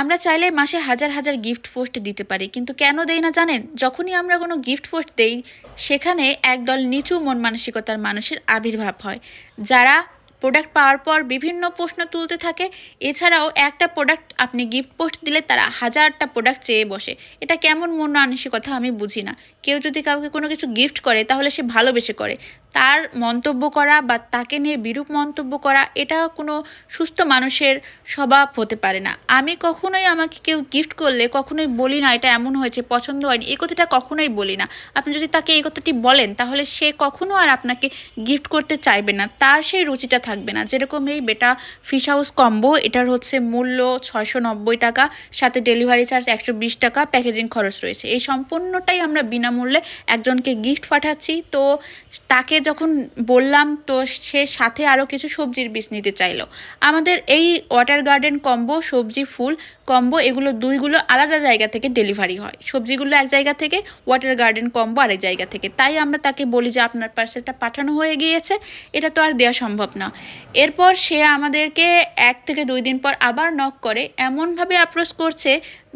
আমরা চাইলে মাসে হাজার হাজার গিফট পোস্ট দিতে পারি, কিন্তু কেন দেই না জানেন? যখনই আমরা কোনো গিফট পোস্ট দেই, সেখানে একদল নিচু মন মানসিকতার মানুষের আবির্ভাব হয়, যারা প্রোডাক্ট পাওয়ার পর বিভিন্ন প্রশ্ন তুলতে থাকে। এছাড়াও একটা প্রোডাক্ট আপনি গিফট পোস্ট দিলে তারা হাজারটা প্রোডাক্ট চেয়ে বসে। এটা কেমন মন মানসিকতা আমি বুঝি না। কেউ যদি কাউকে কোনো কিছু গিফট করে তাহলে সে ভালোবেসে করে। তার মন্তব্য করা বা তাকে নিয়ে বিরূপ মন্তব্য করা, এটা কোনো সুস্থ মানুষের স্বভাব হতে পারে না। আমি কখনোই আমাকে কেউ গিফট করলে কখনোই বলি না এটা এমন হয়েছে, পছন্দ হয়নি, এই কথাটা কখনোই বলি না। আপনি যদি তাকে এই কথাটি বলেন তাহলে সে কখনো আর আপনাকে গিফট করতে চাইবে না, তার সেই রুচিটা থাকবে না। যেরকম এই বেটা ফিশ হাউস কম্বো, এটার হচ্ছে মূল্য 690 টাকা, সাথে ডেলিভারি চার্জ 120 টাকা, প্যাকেজিং খরচ রয়েছে। এই সম্পূর্ণটাই আমরা বিনামূল্যে একজনকে গিফট পাঠাচ্ছি। তো তাকে যখন বললাম, তো সে সাথে আরও কিছু সবজির বীজ নিতে চাইলো। আমাদের এই ওয়াটার গার্ডেন কম্বো, সবজি ফুল কম্বো, এগুলো দুইগুলো আলাদা জায়গা থেকে ডেলিভারি হয়। সবজিগুলো এক জায়গা থেকে, ওয়াটার গার্ডেন কম্বো আরেক জায়গা থেকে। তাই আমরা তাকে বলি যে আপনার পার্সেলটা পাঠানো হয়ে গিয়েছে, এটা তো আর দেওয়া সম্ভব না। এরপর সে আমাদেরকে 1 থেকে 2 দিন পর আবার নক করে, এমনভাবে অ্যাপ্রোচ করছে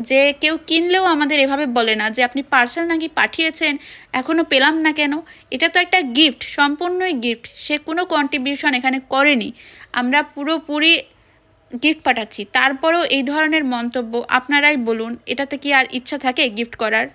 যে কেউ কিনলেও আমাদের এভাবে বলে না যে আপনি পার্সেল নাকি পাঠিয়েছেন, এখনও পেলাম না কেন। এটা তো একটা গিফট, সম্পূর্ণই গিফট, সে কোনো কন্ট্রিবিউশন এখানে করেনি। আমরা পুরোপুরি গিফট পাঠাচ্ছি, তারপরেও এই ধরনের মন্তব্য। আপনারাই বলুন, এটাতে কি আর ইচ্ছা থাকে গিফট করার?